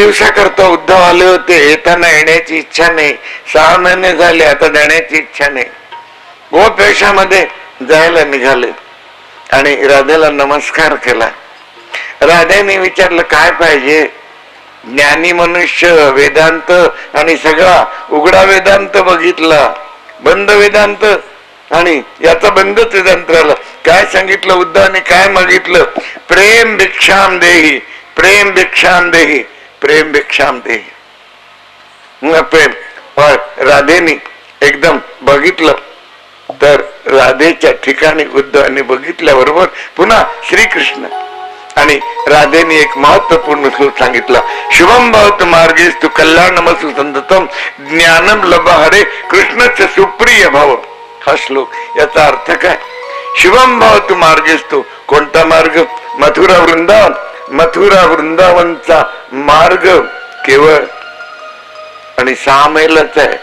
दिवसाकरता उद्धव आले होते, येताना येण्याची इच्छा नाही, 6 महिने झाले आता जाण्याची इच्छा नाही, गोपेशामध्ये जायला निघाले आणि राधेला नमस्कार केला. राधेने विचारलं काय पाहिजे? ज्ञानी मनुष्य वेदांत आणि सगळा उघडा वेदांत बघितला, बंद वेदांत आणि याचा बंदच वेदांत राहिला. काय सांगितलं उद्धवाने? काय मागितलं? प्रेम भिक्षाम देही, प्रेम भिक्षाम देही, प्रेम भिक्षाम देही. प्रेम. राधेने एकदम बघितलं तर राधेच्या ठिकाणी उद्धवाने बघितल्याबरोबर पुन्हा श्रीकृष्ण आणि राधेने एक महत्वपूर्ण श्लोक सांगितला. शुभम भवतु मार्गेस तू कल्याणमसु संततम ज्ञानम लभहरे कृष्णच सुप्रिय भव. हा श्लोक याचा अर्थ काय? शुभम भवतु मार्गेस तू. कोणता मार्ग? मथुरा वृंदावन. मथुरा वृंदावनचा मार्ग केवळ आणि 6 मैलच आहे.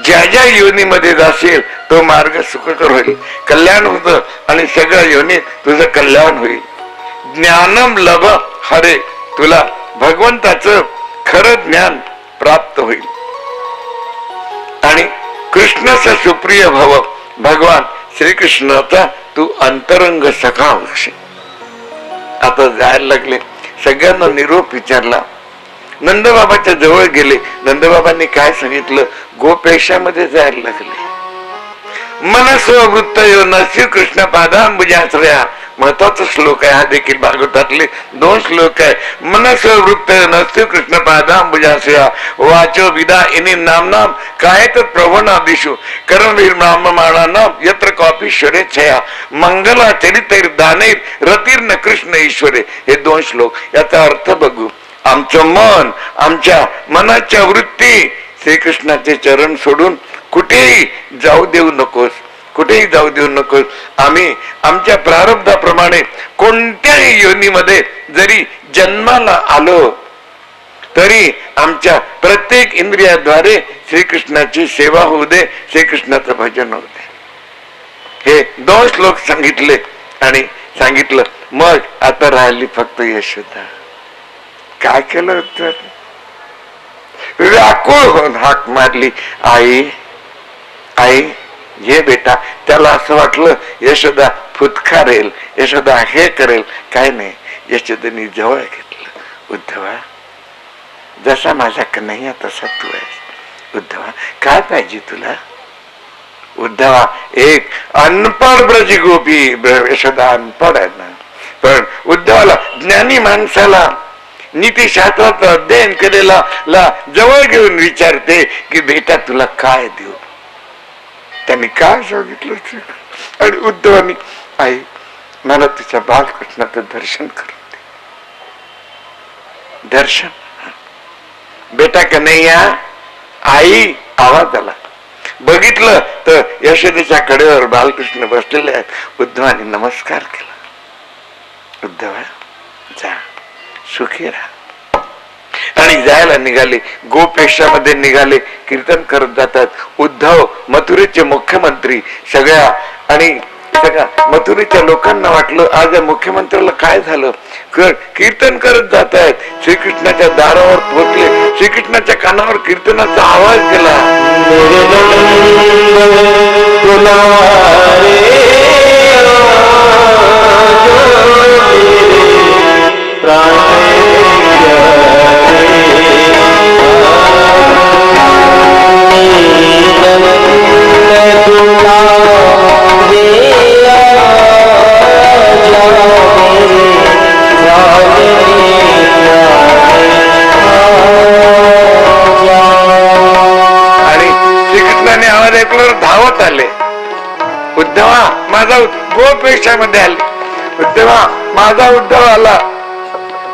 ज्या ज्या योनीमध्ये जाशील तो मार्ग सुखकर होईल, कल्याण होतं आणि सगळ्या योनीत तुझं कल्याण होईल. ज्ञानम लभ हरे, तुला भगवंताचं खरं ज्ञान प्राप्त होईल आणि कृष्णाचा सुप्रिय भव, भगवान श्रीकृष्णाचा तू अंतरंग सखा होशील. आता जायला लागले, सगळ्यांना निरोप विचारला. नंदबाबाच्या जवळ गेले. नंदबाबांनी काय सांगितलं? गोपेशामध्ये जायला लागले. मनस्ववृत्त यो न श्रीकृष्ण पादांबुजाश्रया. महत्वाचा श्लोक आहे हा देखील, भागवतातले 2 श्लोक आहे. मनस्ववृत्त यो न श्रीकृष्ण पादांबुजाश्रया वाचो विदा इनि नामनाम कायत प्रवणादिषु कर्मवीर नाममाणानाम यत्र कॉपीश्वरे छया मंगला चरितैर दानैर रतीर्न कृष्ण ईश्वरे. हे 2 श्लोक. याचा अर्थ बघू. आमचं मन, आमच्या मनाच्या वृत्ती श्रीकृष्णाचे चरण सोडून कुठेही जाऊ देऊ नकोस, कुठेही जाऊ देऊ नकोस. आम्ही आमच्या प्रारब्धाप्रमाणे कोणत्याही योनीमध्ये जरी जन्माला आलो तरी आमच्या प्रत्येक इंद्रियाद्वारे श्रीकृष्णाची सेवा होऊ दे, श्रीकृष्णाचं भजन होऊ दे. हे 2 श्लोक सांगितले आणि सांगितलं मग आता राहिली फक्त यशोदा. काय केलं होतं? व्याकुळ होऊन हाक मारली, आई आई ये बेटा. त्याला असं वाटलं यशोदा फुतकारेल, यशोदा हे करेल. काय नाही, यशोदेनी जवळ घेतलं. उद्धवा, जसा माझा कन्हैया तसा तू आहेस. उद्धवा, काय पाहिजे तुला? उद्धवा, एक अनपढ ब्रजी गोपी. यशोदा अनपढ आहे ना, पण उद्धवाला ज्ञानी माणसाला नीतिशास्त्राचं अध्ययन केलेला जवळ घेऊन विचारते की बेटा तुला काय देऊ? त्यांनी काय सांगितलं? आणि उद्धवानी, आई मला तुझ्या बालकृष्णाचं दर्शन करून दे. दर्शन? बेटा कन्हैया. आई आवाज आला. बघितलं तर यशोदेच्या कडेवर बालकृष्ण बसलेले आहेत. उद्धवानी नमस्कार केला. उद्धवा जा, सुखी राहा. आणि जायला निघाले. गोपेशामध्ये निघाले. कीर्तन करत जातात. उद्धव मथुरेचे मुख्यमंत्री. सगळ्या मथुरेच्या लोकांना वाटलं आज या मुख्यमंत्र्याला काय झालं. कीर्तन करत जात आहेत. श्रीकृष्णाच्या दारावर पोहोचले. श्रीकृष्णाच्या कानावर कीर्तनाचा आवाज केला. धावत आले. उद्धवा माझा गोपेशामध्ये आले. उद्धवा माझा उद्धव आला.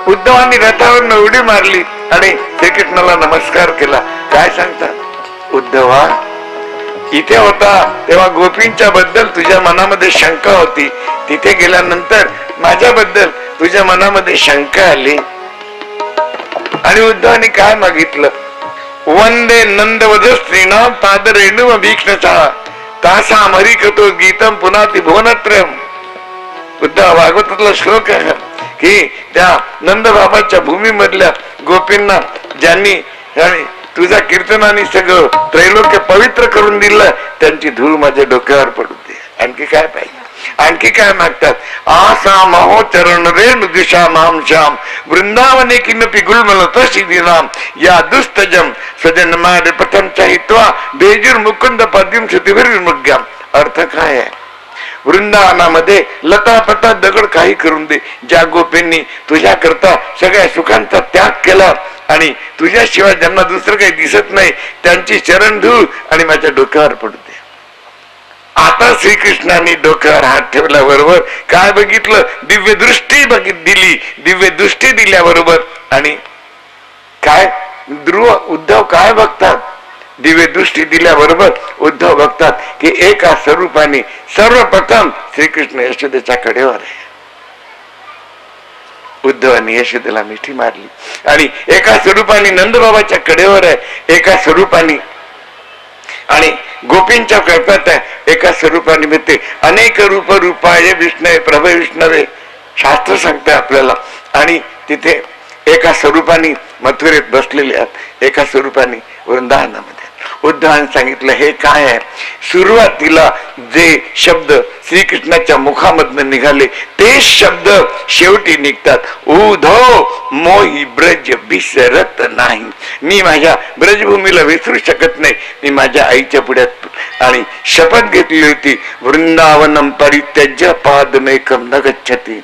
उद्धवांनी रथावर उडी मारली आणि श्रीकृष्णाला नमस्कार केला. काय सांगतात? उद्धवा इथे होता तेव्हा गोपींच्या बद्दल तुझ्या मनामध्ये शंका होती, तिथे गेल्यानंतर माझ्याबद्दल तुझ्या मनामध्ये शंका आली. आणि उद्धवांनी काय मागितलं? वंदे नंदवद स्त्रीणाम पादरेणुम भीक्ष्णचा तासा अमरिकतो गीतम पुन्हा ती भुवनत्रयम. उद्धव भागवतातला श्लोक आहे की त्या नंद बाबाच्या भूमीमधल्या गोपींना ज्यांनी तुझा कीर्तनाने सगळं त्रैलोक्य पवित्र करून दिलं, त्यांची धूळ माझ्या डोक्यावर पडू दे. आणखी काय पाहिजे? आणखी काय मागतात? आसा महो चरण रेणु दिशा माम श्याम वृंदावने किन्नपि गुलमलत शिदिनाम या दुस्तजम सजन मारे पतम चाहित्वा बेजुर मुकुंद पद्यम श्रुतिभिर्मुग्याम. अर्थ काय आहे? वृंदावनामध्ये लतापता दगड काही करून दे, ज्या गोपींनी तुझ्या करता सगळ्या सुखांचा त्याग केला आणि तुझ्याशिवाय ज्यांना दुसरं काही दिसत नाही, त्यांची चरण धूळ आणि माझ्या डोक्यावर पडू दे. आता श्रीकृष्णाने डोक्यावर हात ठेवल्याबरोबर काय बघितलं? दिव्य दृष्टी दिली. दिव्य दृष्टी दिल्याबरोबर आणि काय उद्धव काय बघतात? दिव्य दृष्टी दिल्याबरोबर उद्धव बघतात की एका स्वरूपाने सर्वप्रथम श्रीकृष्ण यशोदेच्या कडेवर आहे. उद्धवाने यशोदेला मिठी मारली आणि एका स्वरूपाने नंदबाबाच्या कडेवर आहे, एका स्वरूपाने आणि गोपींच्या कल्पात आहे, एका स्वरूपाने मिळते. अनेक रूप रूपाय विष्णवे प्रभ विष्णवे शास्त्र सांगते आपल्याला. आणि तिथे एका स्वरूपाने मथुरेत बसलेले आहेत, एका स्वरूपाने वृंदावनामध्ये. उद्धवाने सांगितलं हे काय आहे? सुरुवातीला जे शब्द श्रीकृष्णाच्या मुखामधून निघाले तेच शब्द शेवटी निघतात. उद्धव मोही ब्रज विसरत नाही. मी माझ्या ब्रजभूमीला विसरू शकत नाही. मी माझ्या आईच्या पुढ्यात आणि शपथ घेतली होती, वृंदावनम परित्यज्य पादमेकम न गच्छति.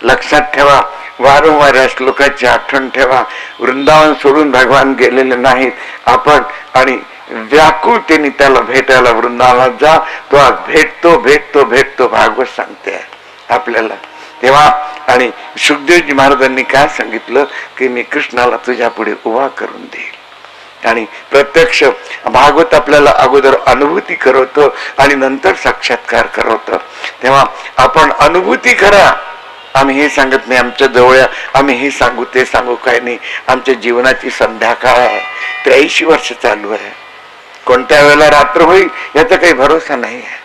लक्षात ठेवा, वारंवार या श्लोकाची आठवण ठेवा. वृंदावन सोडून भगवान गेलेले नाहीत. आपण आणि व्याकुळतेने त्याला भेटायला वृंदावनात जा. तो आज भेटतो भेटतो भेटतो भागवत सांगते आपल्याला. तेव्हा आणि सुखदेवजी महाराजांनी काय सांगितलं की मी कृष्णाला तुझ्या पुढे उभा करून देईल. आणि प्रत्यक्ष भागवत आपल्याला अगोदर अनुभूती करवतो आणि नंतर साक्षात्कार करवतो. तेव्हा आपण अनुभूती करा. आम्ही हे सांगत नाही आमच्या जवळ आम्ही हे सांगू ते सांगू, काय नाही. आमच्या जीवनाची संध्याकाळ आहे, 83 वर्ष चालू आहे. कोणत्या वेळेला रात्र होईल याचा काही भरोसा नाही आहे.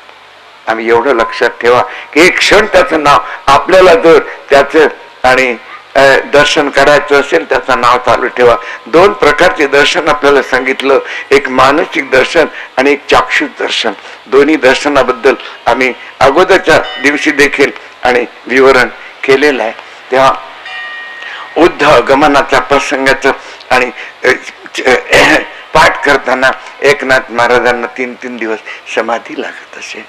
आम्ही एवढं लक्षात ठेवा की एक क्षण त्याचं नाव आपल्याला जर त्याचं आणि दर्शन करायचं असेल त्याचं नाव चालू ठेवा. 2 प्रकारचे दर्शन आपल्याला सांगितलं, एक मानसिक दर्शन आणि एक चाक्षुष दर्शन. दोन्ही दर्शनाबद्दल आम्ही अगोदरच्या दिवशी देखील आणि विवरण केलेलं आहे. तेव्हा उद्धव गमनाच्या प्रसंगाचं आणि पाठ करताना एकनाथ महाराजांना 3 दिवस समाधी लागत असे.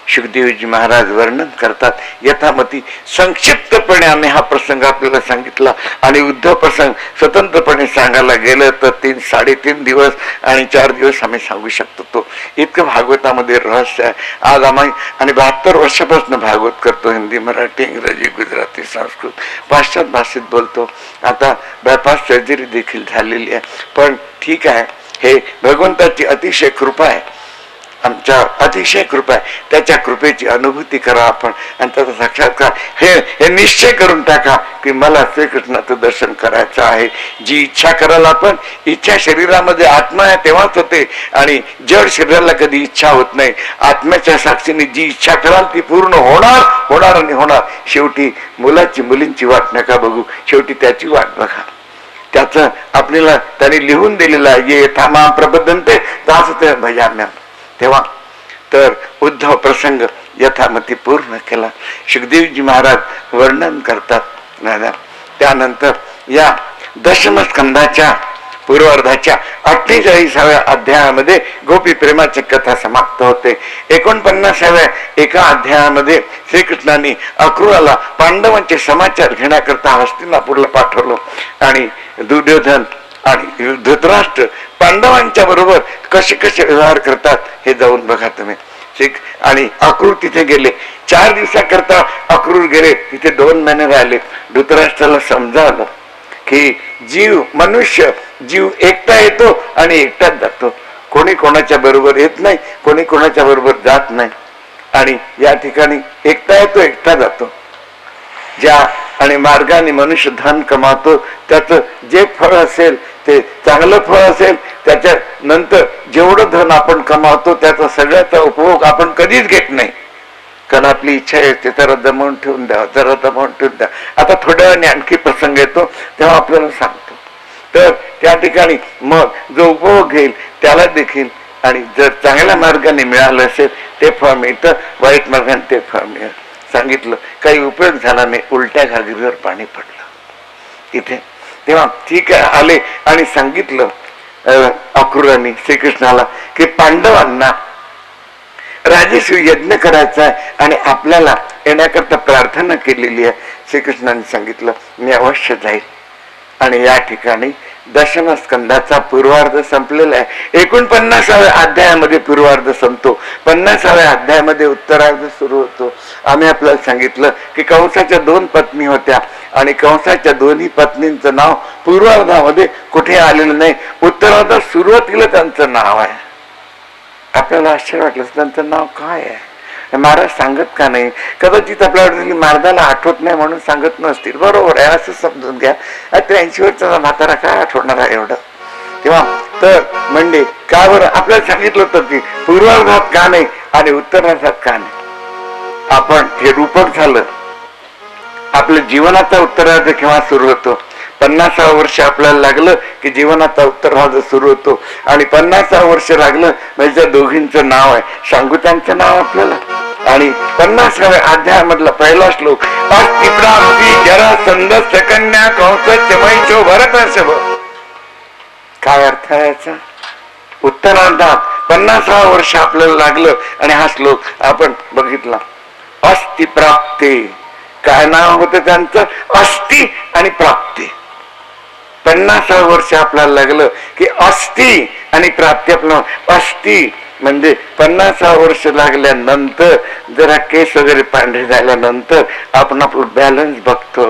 सुखदेवजी महाराज वर्णन करतात यथामती. संक्षिप्तपणे आम्ही हा प्रसंग आपल्याला सांगितला आणि उद्धव प्रसंग स्वतंत्रपणे सांगायला गेलं तर 3-3.5 दिवस आणि 4 दिवस आम्ही सांगू शकतो. तो इतकं भागवतामध्ये रहस्य आहे. आज आम्ही आणि 72 वर्षापासून भागवत करतो. हिंदी, मराठी, इंग्रजी, गुजराती, संस्कृत, पाश्चात्य भाषेत बोलतो. आता बायपास सर्जरी देखील झालेली आहे. पण ठीक आहे, हे भगवंताची अतिशय कृपा आहे, आमच्या अतिशय कृपा आहे. त्याच्या कृपेची अनुभूती करा आपण आणि त्याचा साक्षात्कार हे निश्चय करून टाका की मला श्रीकृष्णाचं दर्शन करायचं आहे. जी इच्छा कराल आपण, इच्छा शरीरामध्ये आत्मा आहे तेव्हाच होते आणि जड शरीराला कधी इच्छा होत नाही. आत्म्याच्या साक्षीने जी इच्छा कराल ती पूर्ण होणार होणार आणि होणार. शेवटी मुलाची मुलींची वाट नका बघू, शेवटी त्याची वाट बघा. त्याचं आपल्याला त्यांनी लिहून दिलेलं आहे, ये थामा प्रबद्धन्ते तास ते भजाम्या. तेव्हा तर उद्धव प्रसंग यथामती पूर्ण केला. सुखदेवजी महाराज वर्णन करतात. त्यानंतर या दशमस्कंधाच्या पूर्वार्धाच्या 48व्या अध्यायामध्ये गोपी प्रेमाची कथा समाप्त होते. 49व्या एका अध्यायामध्ये श्रीकृष्णाने अक्रूराला पांडवांचे समाचार घेण्याकरता हस्तिनापूरला पाठवलं आणि दुर्योधन आणि धृतराष्ट्र पांडवांच्या बरोबर कसे कसे व्यवहार करतात हे जाऊन बघा तुम्ही. ठीक. आणि अक्रूर तिथे गेले. 4 दिवसाकरता अक्रूर गेले. तिथे 2 महिने राहिले. धृतराष्ट्राला समजावलं की मनुष्य जीव एकटा येतो आणि एकटाच जातो. कोणी कोणाच्या बरोबर येत नाही, कोणी कोणाच्या बरोबर जात नाही. आणि या ठिकाणी एकटा येतो, एकटा जातो. ज्या आणि मार्गाने मनुष्य धन कमावतो त्याचं जे फळ असेल ते चांगलं फळ असेल. त्याच्या नंतर जेवढं धन आपण कमावतो त्याचा सगळ्याचा उपभोग आपण कधीच घेत नाही, कारण आपली इच्छा येते जरा दमवून ठेवून द्या, जरा दमवून ठेवून द्या. आता थोड्या वेळाने आणखी प्रसंग येतो तेव्हा आपल्याला सांगतो. तर त्या ठिकाणी मग जो उपभोग घेईल त्याला देखील, आणि जर चांगल्या मार्गाने मिळालं असेल ते फळ मिळतं, वाईट मार्गाने ते फळ मिळेल. सांगितलं काही उपयोग झाला नाही, उलट्या घागरीवर पाणी पडलं इथे. तेव्हा ठीक आहे आले आणि सांगितलं अक्रूरांनी श्रीकृष्णाला की पांडवांना राजेश्री यज्ञ करायचा आहे आणि आपल्याला येण्याकरता प्रार्थना केलेली आहे. श्रीकृष्णाने सांगितलं मी अवश्य जाईल. आणि या ठिकाणी दशम स्कंदाचा पूर्वार्ध संपलेला आहे. 49व्या अध्यायामध्ये पूर्वार्ध संपतो, 50व्या अध्यायामध्ये उत्तरार्ध सुरू होतो. आम्ही आपल्याला सांगितलं की कंसाच्या 2 पत्नी होत्या आणि कंसाच्या दोन्ही पत्नींचं नाव पूर्वार्धामध्ये कुठे आलेलं नाही. उत्तरार्धात सुरुवातीला त्यांचं नाव आहे. आपल्याला आश्चर्य वाटलं त्यांचं नाव काय आहे, महाराज सांगत का नाही? कदाचित आपल्याला महाराजाला आठवत नाही म्हणून सांगत नसतील. बरोबर आहे, असं समजून घ्या. 83 वर्षाचा म्हातारा काय आठवणार आहे एवढं? तेव्हा तर म्हणजे का बरं आपल्याला सांगितलं होतं की पूर्वार्धात का नाही आणि उत्तरार्धात का नाही. आपण हे रूपक झालं. आपल्या जीवनाचा उत्तरार्ध केव्हा सुरू होतो? 50वं वर्ष आपल्याला लागलं की जीवनाचा उत्तरार्ध सुरू होतो. आणि 50वं वर्ष लागलं म्हणजे दोघींचं नाव आहे, सांगू त्यांचं नाव आपल्याला. आणि 50व्या अध्यायामधला पहिला श्लोक अस्ति प्राप्ती जरासंध कन्या कंस मैचो भरतर्षभ. काय अर्थ आहे याचा? उत्तरार्धात 50वं वर्ष आपल्याला लागलं आणि हा श्लोक आपण बघितला. अस्ति प्राप्ती, काय नाव होतं त्यांचं? अस्ति आणि प्राप्ती. 50वं वर्ष आपल्याला लागलं की अस्ति आणि प्राप्ती. आपलं अस्ति म्हणजे 50वं वर्ष लागल्यानंतर जरा केस वगैरे पांढरे झाल्यानंतर आपण आपलं बॅलन्स बघतो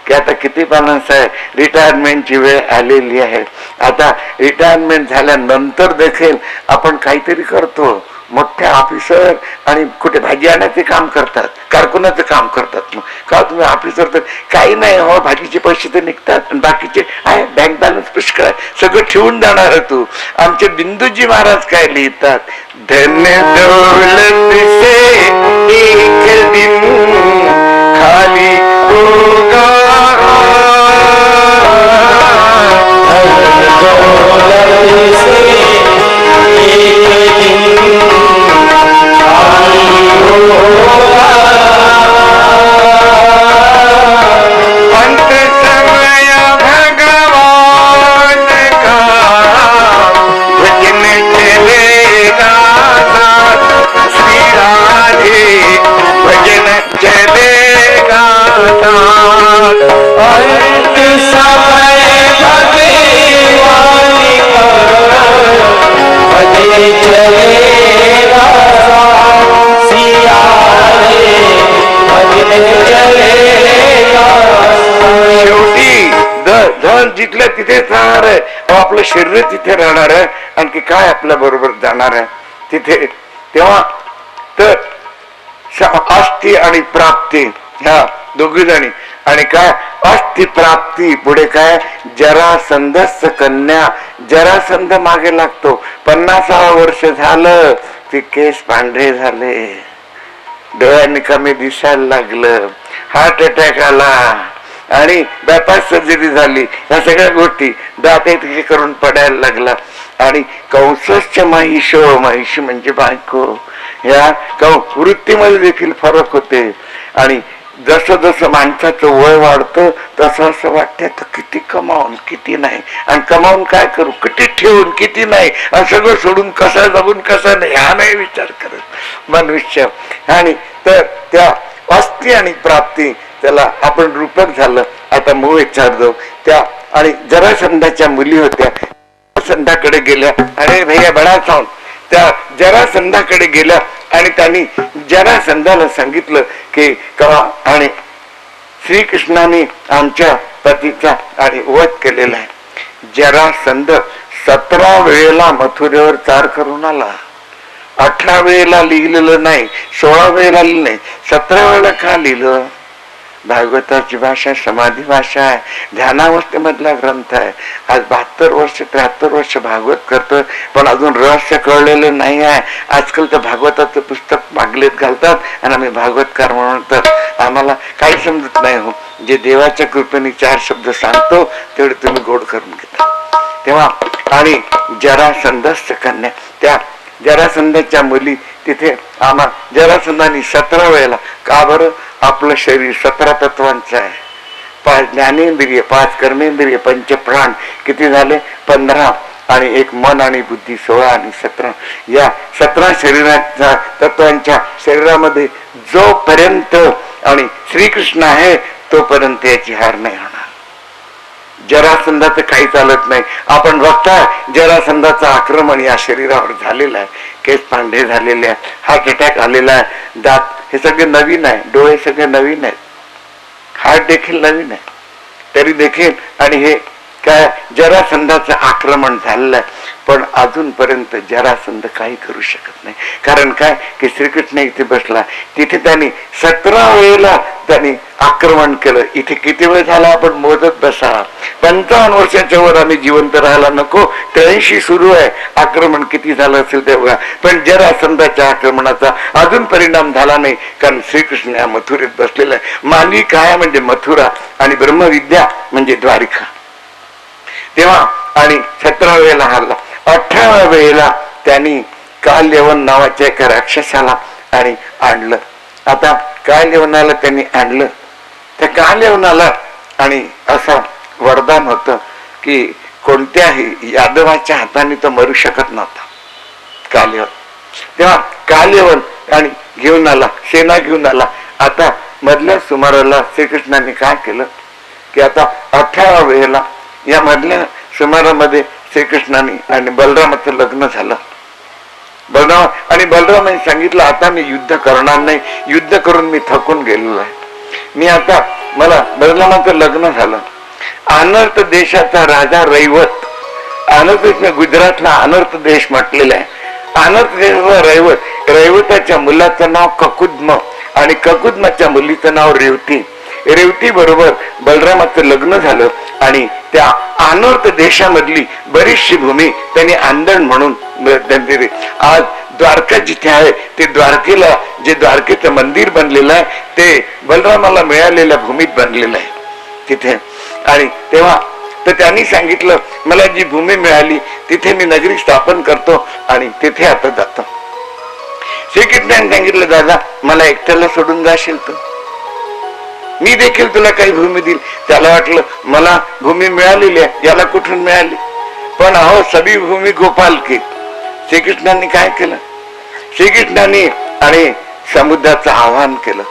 की आता किती बॅलन्स आहे. रिटायरमेंटची वेळ आलेली आहे. आता रिटायरमेंट झाल्यानंतर देखील आपण काहीतरी करतो. मोठे ऑफिसर आणि कुठे भाजी आणायचे काम करतात, कारकुनाचं काम करतात. मग का तुम्ही ऑफिसर? तर काही नाही हो, भाजीचे पैसे तर निघतात आणि बाकीचे आहे बँक बॅलन्स पुष्कळ आहे, सगळं ठेवून जाणार तू. आमचे बिंदूजी महाराज काय लिहितात? धन्य दौलत से एक दिन खाली होगा, दौलत से एक दिन अंत समय भगवान का भजन चलेगा साथ, श्री राधे भजन चलेगा साथ। अंत समय भगवान का भजन चलेगा शेवटी धन जिथल्या तिथेच राहणार आहे, आपलं शरीर तिथे राहणार आहे, आणखी काय आपल्या बरोबर जाणार आहे तिथे. तेव्हा तर अस्ति आणि प्राप्ती ह्या दोघी जणी. आणि काय अस्ति प्राप्ती पुढे काय? जरासंधच कन्या. जरासंध मागे लागतो. 50वं वर्ष झालं ते केस पांढरे झाले, डोळ्यांनी कमी दिसायला लागलं, हार्ट अटॅक आला आणि बायपास सर्जरी झाली. या सगळ्या गोष्टी दात तिथे करून पडायला लागला. आणि कंसस्य महिषो, महिषी म्हणजे बायको. या वृत्तीमध्ये देखील फरक होते. आणि जसं जसं माणसाचं वय वाढतं तसं असं वाटतं तर किती कमावून किती नाही, आणि कमावून काय करू, किती ठेवून किती नाही, आणि सगळं सोडून कसा जगून कसा नाही हा नाही विचार करत मनुष्य. आणि तर त्या अस्ति आणि प्राप्ती त्याला आपण रूपक झालं. आता मूळ विचार जाऊ त्या. आणि जरासंधाच्या मुली होत्या, जरासंधाकडे गेल्या. अरे भैया बडा साऊंड. त्या जरासंधाकडे गेल्या आणि त्यांनी जरासंधाला सांगितलं की कवा आणि श्रीकृष्णाने आमच्या पतीचा आणि वध केलेला आहे. जरासंध 17 वेळेला मथुरेवर चार करून आला. 18 वेळेला लिहिलेलं नाही, 16 वेळेला लिहिलं नाही, 17 वेळेला का लिहिलं? भागवताची भाषा समाधी भाषा आहे, ध्यानावस्थेमधला ग्रंथ आहे. आज 72 वर्ष 73 वर्ष भागवत करतोय पण अजून रहस्य कळलेलं नाही आहे. आजकाल तर भागवताचं पुस्तक मागलेत घालतात आणि आम्ही भागवतकार म्हणून तर आम्हाला काही समजत नाही. हो जे देवाच्या कृपेने 4 शब्द सांगतो तेवढे तुम्ही गोड करून घेता. तेव्हा आणि जरासंधाची कन्या, त्या जरासंधाच्या मुली तिथे आम्हा जरासंधाने 17 वेळेला, का बरं, आपलं शरीर 17 तत्वांचं आहे. 5 ज्ञानेंद्रिय, 5 कर्मेंद्रिय, 5 प्राण किती झाले? 15, आणि 1 मन आणि बुद्धी 16 आणि 17. या 17 शरीराच्या तत्वांच्या शरीरामध्ये जोपर्यंत आणि श्रीकृष्ण आहे तोपर्यंत याची हार नाही होणार. जरासंधाचं काही चालत नाही. आपण बघताय जरासंधाचं आक्रमण या शरीरावर झालेलं आहे. केस पांढरे झालेले आहे, हार्ट अटॅक आलेला आहे, दात हे सगळे नवीन आहे, डोळे सगळे नवीन आहेत, हार्ट देखील नवीन आहे, तरी देखील आणि हे काय जरासंधाचं आक्रमण झालेलं आहे. पण अजूनपर्यंत जरासंध काही करू शकत नाही. कारण काय की श्रीकृष्ण इथे बसला, तिथे त्यांनी 17 वेळेला त्यांनी आक्रमण केलं. इथे किती वेळ झाला आपण मोजत बसा. 55 वर्षाच्या वर आम्ही जिवंत राहायला नको. 83 सुरू आहे, आक्रमण किती झालं असेल तेव्हा. पण जरासंधाच्या आक्रमणाचा अजून परिणाम झाला नाही, कारण श्रीकृष्ण या मथुरेत बसलेला आहे. मानवी काय म्हणजे मथुरा आणि ब्रह्मविद्या म्हणजे द्वारिका. तेव्हा आणि 17 वेळेला हरला. 18व्या वेळेला त्यांनी कालयवन नावाच्या एका राक्षसाला आणि आणलं. आता कालयवनाला त्यांनी आणलं. त्या कालयवनाला आणि असं वरदान होतं की कोणत्याही यादवाच्या हाताने तो मरू शकत नव्हता कालयवन. तेव्हा कालयवन आणि घेऊन आला, सेना घेऊन आला. आता मधल्या सुमाराला श्रीकृष्णाने काय केलं की आता 18व्या वेळेला या मधल्या सुमारामध्ये श्रीकृष्णाने आणि बलरामाचं लग्न झालं. बलराम आणि बलरामाने सांगितलं आता मी युद्ध करणार नाही, युद्ध करून मी थकून गेलेलो आहे. मी आता मला बलरामाचं लग्न झालं. अनर्थ देशाचा राजा रैवत, अनर्थ गुजरातला अनर्थ देश म्हटलेला आहे. अनर्थ देशाचा रैवत, रैवताच्या मुलाचं नाव ककुद्म आणि ककुद्माच्या मुलीचं नाव रेवती. रेवती बरोबर बलरामाचं लग्न झालं आणि त्या अनर्थ देशामधली बरीचशी भूमी त्यांनी आंदण म्हणून आज द्वारका जिथे आहे ते द्वारकेला जे द्वारकेचं मंदिर बनलेलं आहे ते बलरामाला मिळालेल्या भूमीत बनलेलं आहे तिथे. आणि तेव्हा तर त्यांनी सांगितलं मला जी भूमी मिळाली तिथे मी नगरी स्थापन करतो आणि तिथे आता जातो. श्रीकृष्णाने सांगितलं दादा मला एकट्याला सोडून जाशील तू, मी देखील तुला काही भूमी देईल. त्याला वाटलं मला भूमी मिळालेली आहे, याला कुठून मिळाली. पण अहो सभी भूमी गोपाल की. श्रीकृष्णांनी काय केलं, श्रीकृष्णांनी आणि समुद्राचं आवाहन केलं.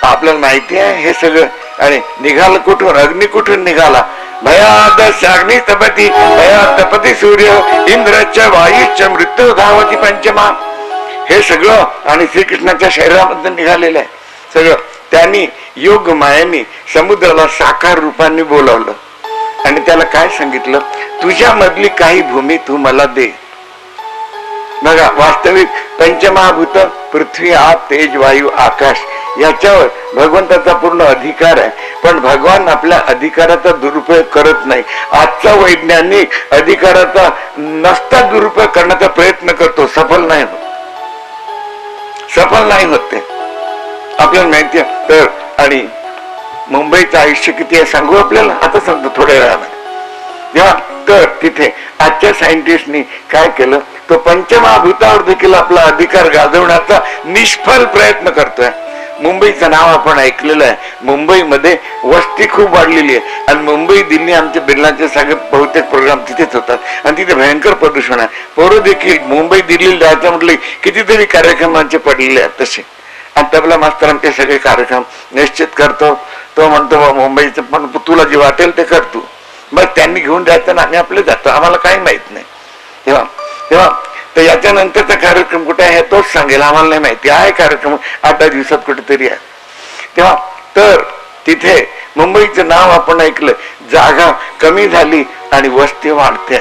आपल्याला माहिती आहे हे सगळं. आणि निघालं कुठून, अग्नी कुठून निघाला. भयादश अग्नि तपती भया तपती सूर्य इंद्रच्या वायूच्या मृत्यू धावती पंचमा. हे सगळं आणि श्रीकृष्णाच्या शरीरामध्ये निघालेलं आहे सगळं. त्यांनी योग मायानी समुद्राला साकार रूपाने बोलावलं आणि त्याला काय सांगितलं तुझ्या मधली काही भूमी तू मला दे. बघा वास्तविक पंचमहाभूत पृथ्वी आप तेज वायू आकाश याच्यावर भगवंताचा पूर्ण अधिकार आहे. पण भगवान आपल्या अधिकाराचा दुरुपयोग करत नाही. आजचा वैज्ञानिक अधिकाराचा नसता दुरुपयोग करण्याचा प्रयत्न करतो, सफल नाही होत, सफल नाही होत ते आपल्याला माहिती आहे. तर आणि मुंबईचं आयुष्य किती आहे सांगू आपल्याला, आता सांगतो थोड्या वेळामध्ये. जेव्हा तर तिथे आजच्या सायंटिस्टनी काय केलं, तो पंचमहाभूतावर देखील आपला अधिकार गाजवण्याचा निष्फळ प्रयत्न करतोय. मुंबईचं नाव आपण ऐकलेलं आहे. मुंबईमध्ये वस्ती खूप वाढलेली आहे आणि मुंबई दिल्ली आमच्या बिर्लाचे सगळे बहुतेक प्रोग्राम तिथेच होतात आणि तिथे भयंकर प्रदूषण आहे. पोरं देखील मुंबई दिल्लीला जायचं म्हटलं कितीतरी कार्यक्रमांचे पडलेले आहेत तसे. आणि तबला मास्तर आमचे सगळे कार्यक्रम निश्चित करतो. तो म्हणतो बा मुंबईचं पण तुला जे वाटेल ते कर तू. मग त्यांनी घेऊन जायचं ना आम्ही आपले जातो, आम्हाला काही माहित नाही. तेव्हा तेव्हा तर याच्यानंतरचा कार्यक्रम कुठे आहे तोच सांगेल, आम्हाला नाही माहिती आहे. कार्यक्रम 8 दिवसात कुठेतरी आहे. तेव्हा तर तिथे मुंबईचं नाव आपण ऐकलं, जागा कमी झाली आणि वस्ती वाढते.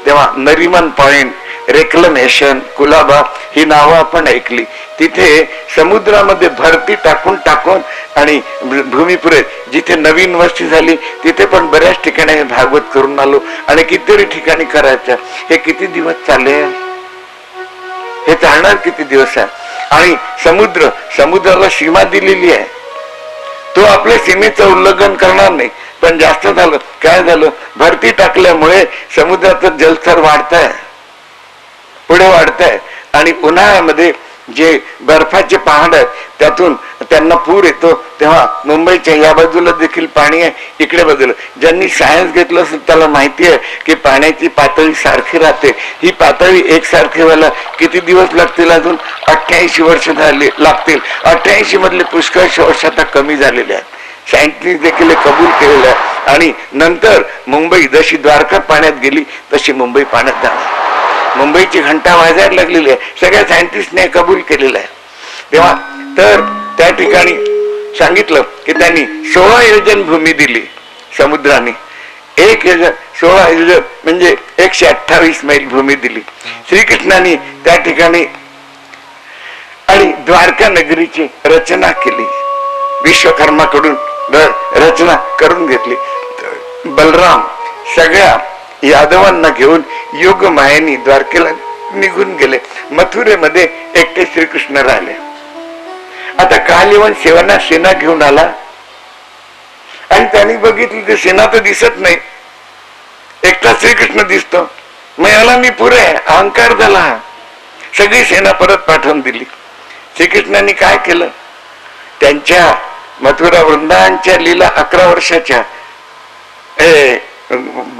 तेव्हा नरिमन पॉइंट, रेक्लेमेशन, कुलाबा ही नावं आपण ऐकली. तिथे समुद्रामध्ये भरती टाकून टाकून आणि भूमीपुरे जिथे नवीन वस्ती झाली तिथे पण बऱ्याच ठिकाणी भागवत करून आलो आणि कितीतरी ठिकाणी करायचं. हे किती दिवस चालेल, हे चालणार किती दिवस आहे. आणि समुद्राला सीमा दिलेली आहे. तो आपल्या सीमेचं उल्लंघन करणार नाही. पण जास्त झालं, काय झालं, भरती टाकल्यामुळे समुद्राचं जलस्तर वाढतंय, पुढे वाढतंय. आणि उन्हाळ्यामध्ये जे बर्फाचे पहाड आहेत त्यातून त्यांना पूर येतो. तेव्हा मुंबईच्या या बाजूला देखील पाणी आहे, इकडे बाजूला. ज्यांनी सायन्स घेतलं असेल त्याला माहिती आहे की पाण्याची पातळी सारखी राहते. ही पातळी एकसारखी व्हायला किती दिवस लागतील? अजून 88 वर्ष लागतील. 88 मधले पुष्कळशे वर्ष आता कमी झालेले आहेत. सायंटिस्ट देखील कबूल केलेलं आहे. आणि नंतर मुंबई जशी द्वारका पाण्यात गेली तशी मुंबई पाण्यात जाणार. मुंबईची घंटा वाजायला लागलेली आहे, सगळ्या सायंटिस्टने कबूल केलेलं आहे. तेव्हा तर त्या ठिकाणी सांगितलं की त्यांनी 16 योजन भूमी दिली समुद्राने. 1 योजन 16 योजन म्हणजे 128 मैल भूमी दिली श्रीकृष्णाने त्या ठिकाणी. आणि द्वारका नगरीची रचना केली, विश्वकर्माकडून रचना करून घेतली. बलराम सगळ्या यादवांना घेऊन योग मायेनी द्वारकेला निघून गेले. मथुरेमध्ये एकटे श्रीकृष्ण राहिले. आता कालिवन सेना घेऊन आला आणि त्यांनी बघितली ते सेना तर दिसत नाही, एकटा श्रीकृष्ण दिसतो. मग याला मी पुरे अहंकार झाला. सगळी सेना परत पाठवून दिली. श्रीकृष्णांनी काय केलं? त्यांच्या मथुरा वृंदावनच्या लीला 11 वर्षाच्या,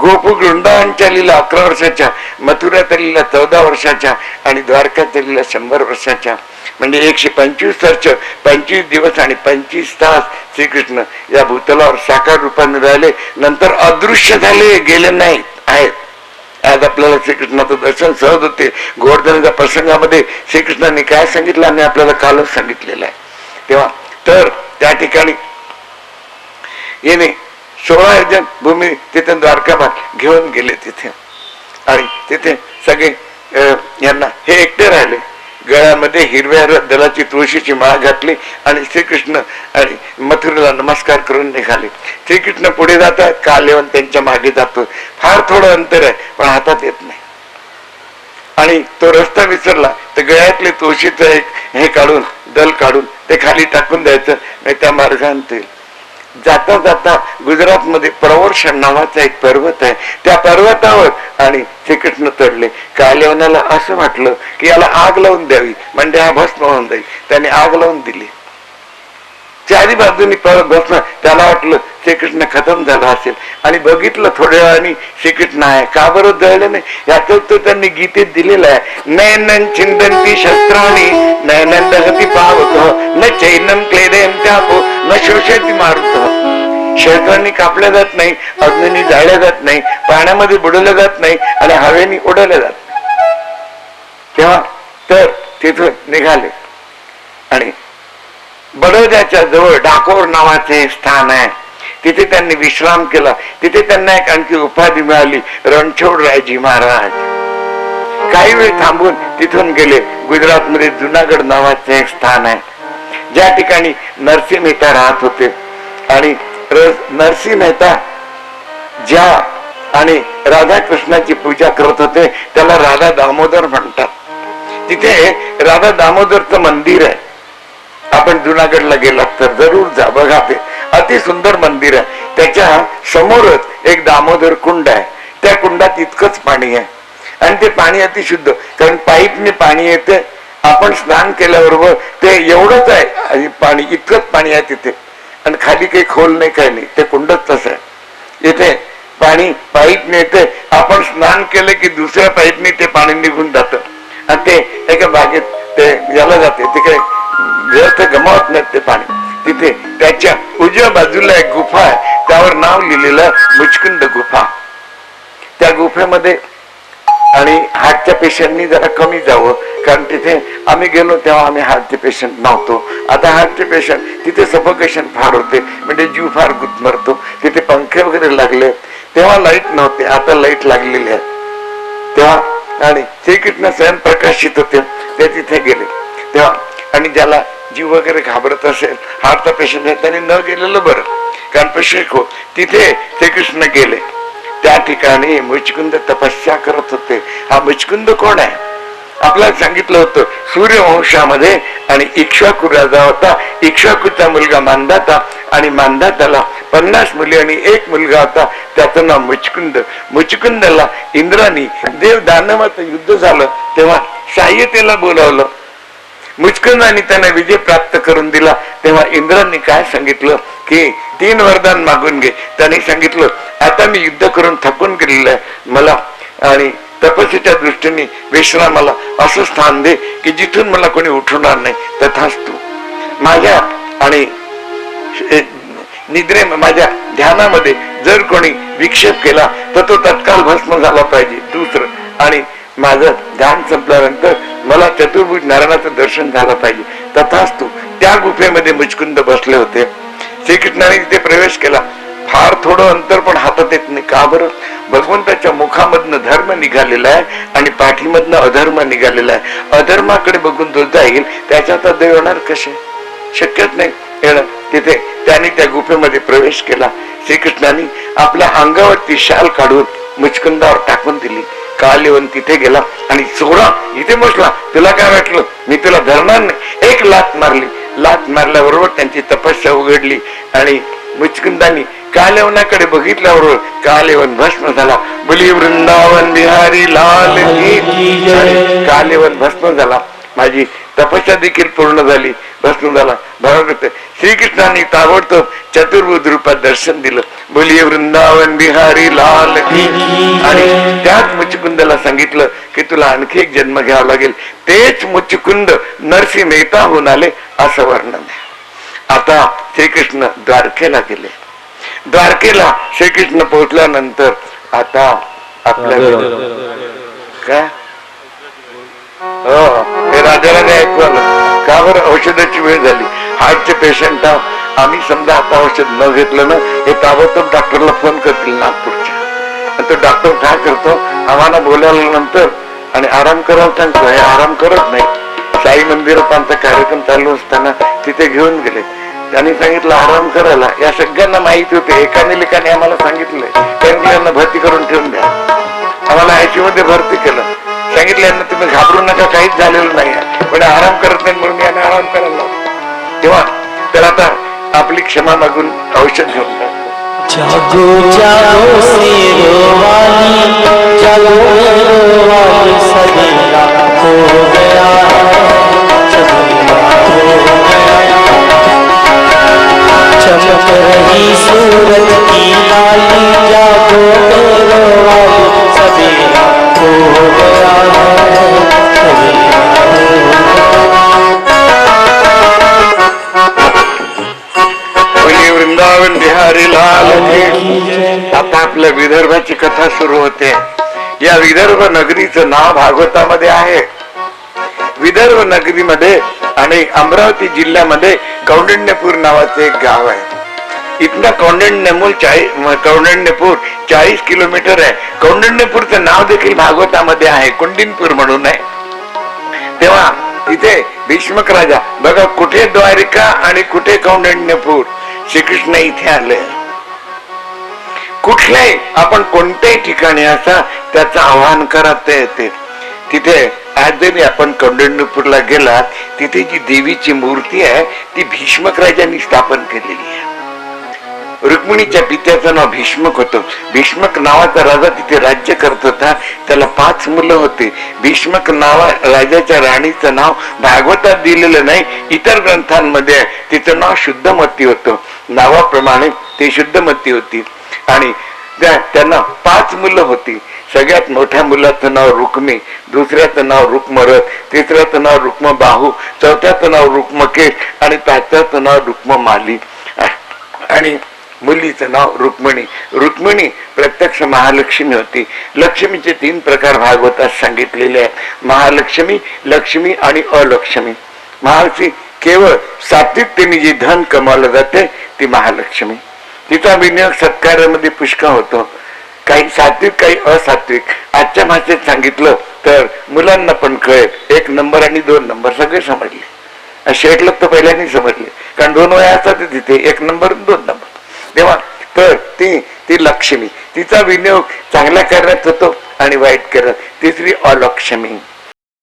गोकुळ वृंदावनच्या लीला 11 वर्षाच्या, मथुराच्या लीला 14 वर्षाच्या आणि द्वारकाच्या लीला 100 वर्षाच्या. म्हणजे 125 वर्ष, 25 दिवस आणि 25 तास श्रीकृष्ण या भूतलावर साकार रूपाने राहिले. नंतर अदृश्य झाले, गेले नाहीत, आहेत. आज आपल्याला श्रीकृष्णाचं दर्शन सहज होते. गोवर्धनाच्या प्रसंगामध्ये श्रीकृष्णांनी काय सांगितलं आणि आपल्याला कालच सांगितलेलं आहे. तेव्हा तर त्या ठिकाणी येणे 16 योजन भूमी तिथे द्वारकाबाद घेऊन गेले तिथे. आणि तिथे सगळे यांना हे एकटे राहिले. गळ्यामध्ये हिरव्या दलाची तुळशीची माळ घातली आणि श्रीकृष्ण आणि मथुरेला नमस्कार करून निघाले. श्रीकृष्ण पुढे जातात, कालिवन त्यांच्या मागे जातो. फार थोडं अंतर आहे पण हातात येत नाही. आणि तो रस्ता विसरला तर गळ्यातले तुळशीचं एक हे काढून, दल काढून ते खाली टाकून द्यायचं, नाही त्या मार्गाने जाता जाता गुजरात मध्ये प्रवर्ष नावाचा एक पर्वत आहे. त्या पर्वतावर आणि श्रीकृष्ण चढले. कालिवनाला असं वाटलं की याला आग लावून द्यावी म्हणजे हा भस्म होऊन जाईल. त्याने आग लावून दिली. चारी बाजूनी भस्म. त्याला वाटलं श्रीकृष्ण खतम झाला असेल आणि बघितलं थोड्या वेळाने श्रीकृष्ण आहे. का बरं जळलं नाही? याच तो त्यांनी गीतेत दिलेला आहे. नयनं छिंदंती शस्त्राणी नयनं दहती पावत न चैनं क्लेदयं त्यापो न शोषयति मारुत. शस्त्रांनी कापल्या जात नाही, अग्नीने जाळल्या जात नाही, पाण्यामध्ये बुडवल्या जात नाही आणि हवेने उडवल्या जात नाही. तेव्हा तर तिथून निघाले आणि बडोद्याच्या जवळ डाकोर नावाचे स्थान आहे, तिथे त्यांनी विश्राम केला. तिथे त्यांना एक आणखी उपाधी मिळाली, रणछोडरायजी महाराज. काही वेळ थांबून तिथून गेले. गुजरात मध्ये जुनागड नावाचे एक स्थान आहे ज्या ठिकाणी नरसिंह मेहता राहत होते. आणि नरसिंह मेहता ज्या आणि राधाकृष्णाची पूजा करत होते त्याला राधा दामोदर म्हणतात. तिथे राधा दामोदरचं मंदिर आहे. आपण जुनागडला गेलात तर जरूर जा, बघा. ते अति सुंदर मंदिर आहे. त्याच्या समोरच एक दामोदर कुंड आहे. त्या कुंडात इतकंच पाणी आहे आणि ते पाणी अतिशुद्ध, कारण पाईपने पाणी येते. आपण स्नान केल्याबरोबर ते एवढंच आहे पाणी, इतकंच पाणी आहे तिथे. आणि खाली काही खोल नाही, काही नाही. ते कुंडच तसं आहे. इथे पाणी पाईपने येते. आपण स्नान केलं की दुसऱ्या पाईपने ते पाणी निघून जातं आणि ते एका बागेत ते याला जाते. ते काही व्यवस्था गमावत नाही ते पाणी. तिथे त्याच्या उजव्या बाजूला एक गुफा आहे, त्यावर नाव लिहिलेलं मुचकुंद गुफा. त्या गुफेमध्ये आणि हार्टच्या पेशंटनी जरा कमी जावं, कारण तिथे आम्ही गेलो तेव्हा आम्ही हार्टचे पेशंट नव्हतो. आता हार्टचे पेशंट तिथे सफोकेशन फार होते, म्हणजे जीव फार गुदमरतो. तिथे पंखे वगैरे लागले. तेव्हा लाईट नव्हते, आता लाईट लागलेली आहे. तेव्हा आणि श्रीकृष्ण स्वयं प्रकाशित होते, ते तिथे गेले. तेव्हा आणि ज्याला जीव वगैरे घाबरत असेल, हार्टचा पेशंट आहे, त्यांनी न गेलेलं बरं, कारण पेशंट हो. तिथे श्रीकृष्ण गेले. त्या ठिकाणी मुचकुंद तपस्या करत होते. हा मुचकुंद कोण आहे? आपल्याला सांगितलं होतं सूर्यवंशामध्ये, आणि इक्ष्वाकू राजा होता. इक्ष्वाकूचा मुलगा मांधाता, आणि मांधाताला 50 मुली आणि 1 मुलगा होता, त्याचं नाव मुचकुंद. मुचकुंदला इंद्रानी, देव दानवाचं युद्ध झालं तेव्हा साह्यतेला बोलावलं. मुचकुंदाने त्यांना विजय प्राप्त करून दिला. तेव्हा इंद्रांनी काय सांगितलं की 3 वरदान मागून घे. त्याने सांगितलं, आता मी युद्ध करून थकून गेलेलं आहे, मला आणि तपस्येच्या दृष्टीने विश्रामाला असं स्थान दे की जिथून मला कोणी उठवणार नाही. तथास्तु. माझ्या आणि निद्रे, माझ्या ध्यानामध्ये जर कोणी विक्षेप केला तर तो तत्काळ भस्म झाला पाहिजे. दुसरं, आणि माझं ध्यान संपल्यानंतर मला चतुर्भुज नारायणाचं दर्शन झालं पाहिजे. तथास्तु. त्या गुफेमध्ये मुचकुंद बसले होते. श्रीकृष्णाने तिथे प्रवेश केला. फार थोडं अंतर पण हातात येत नाही. का बरं? भगवंताच्या मुखामधनं धर्म निघालेला आहे आणि पाठीमधनं अधर्म निघालेला आहे. अधर्माकडे बघून जो जाईल त्याच्यात देव येणार कसे? शक्यच नाही येणं. तिथे त्याने त्या गुफेमध्ये प्रवेश केला. श्रीकृष्णाने आपल्या अंगावरती शाल काढून मुचकुंदावर टाकून दिली. काल येऊन तिथे गेला आणि सोडा इथे बसला. तुला काय वाटलं मी तुला धरणार नाही? एक लात मारली. लात मारल्याबरोबर त्यांची तपस्या उघडली आणि मुचकुंदानी कालवनाकडे बघितल्याबरोबर कालवन भस्म झाला. बोली वृंदावन बिहारी लाल की. कालवन भस्म झाला. माझी तपस्या देखील पूर्ण झाली, भस्म झाला. भगवंत श्रीकृष्णाने ताबडतोब चतुर्भुज रूपात दर्शन दिलं. बोलिये वृंदावन बिहारी लाल की. आणि त्याच मुचकुंदला सांगितलं की तुला आणखी एक जन्म घ्यावा लागेल. तेच मुचकुंद नरसिंह मेहता होऊन आले असं वर्णन आहे. आता श्रीकृष्ण द्वारकेला गेले. द्वारकेला श्रीकृष्ण पोहोचल्यानंतर आता आपल्या काय हे राजाला ऐकू आलं. का बरं? औषधाची वेळ झाली. हार्टचे पेशंट आम्ही समजा आता औषध न घेतलं ना, हे ताबडतोब डॉक्टरला फोन करतील नागपूरच्या. आणि तो डॉक्टर काय करतो, आम्हाला बोलावल्यानंतर आणि आराम करायला सांगतो. हे आराम करत नाही. साई मंदिरात आमचा कार्यक्रम चालू असताना तिथे घेऊन गेले. त्यांनी सांगितलं आराम करायला. या सगळ्यांना माहिती होते. एकाने लेखाने आम्हाला सांगितलंय त्यांनी यांना भरती करून ठेवून द्या. आम्हाला आयसीयू मध्ये भरती केलं. सांगितलं यांना तुम्ही घाबरू नका, काहीच झालेलं नाही, पण आराम करत नाही म्हणून याने आराम करायला. तेव्हा तर आता आपली क्षमा मागून औषध घेऊन जागो जागो शेरवाली, जागो शेरवाली, सवेरा हो गया है, सवेरा हो गया। चमक रही सूरज की लाली, जागो शेरवाली, सवेरा हो गया है, सवेरा हो. वृंदावन बिहारी लाल. आता आपल्या विदर्भाची कथा सुरू होते. या विदर्भ नगरीचं नाव भागवतामध्ये आहे. विदर्भ नगरीमध्ये आणि अमरावती जिल्ह्यामध्ये कौंडिण्यपूर नावाचे एक गाव आहे. इथनं कौंडिण्यपूर 40 किलोमीटर आहे. कौंडिण्यपूरचं नाव देखील भागवतामध्ये आहे, कुंडिनपूर म्हणून आहे. तेव्हा तिथे भीष्मक राजा बघा, कुठे द्वारिका आणि कुठे कौंडिण्यपूर. श्रीकृष्ण इथे आले. कुठल्याही आपण कोणत्याही ठिकाणी असा त्याचं आव्हान करत येते. तिथे आज जरी आपण कौंडिण्यपूरला गेलात, तिथे जी देवीची मूर्ती आहे ती भीष्मक राजांनी स्थापन केलेली आहे. रुक्मिणीच्या पित्याचं नाव भीष्मक होतं. भीष्मक नावाचा राजा तिथे राज्य करत होता. त्याला 5 मुलं होते. भीष्मक राजाच्या राणीचं नाव भागवतात दिलेलं नाही, इतर ग्रंथांमध्ये तिचं नाव शुद्धमती होतं. नावाप्रमाणे ते शुद्धमती होती. आणि त्यांना 5 मुलं होती. सगळ्यात मोठ्या मुलाचं नाव रुक्मी, दुसऱ्याचं नाव रुक्मरथ, तिसऱ्याचं नाव रुक्मबाहू, चौथ्याचं नाव रुक्मकेश आणि 5व्याचं नाव रुक्ममाली. आणि मुलीचं नाव रुक्मिणी. रुक्मिणी प्रत्यक्ष महालक्ष्मी होती. लक्ष्मीचे 3 प्रकार भागवतात सांगितलेले आहेत: महालक्ष्मी, लक्ष्मी आणि अलक्ष्मी. महालक्ष्मी केवळ सात्विकतेने जी धन कमावलं जाते ती महालक्ष्मी. तिचा विनियोग सत्कार्यामध्ये पुष्कळ होतो. काही सात्विक, काही असात्विक. आजच्या भाषेत सांगितलं तर मुलांना पण कळेल. 1 नंबर आणि 2 नंबर सगळे समजले. शेटलोक तर पहिल्यांनी समजले, कारण 2 वया असतात तिथे, 1 नंबर 2 नंबर. तेव्हा तर ती लक्ष्मी, तिचा विनियोग चांगल्या कार्यात होतो आणि वाईट कार्यात. तिसरी अलक्ष्मी.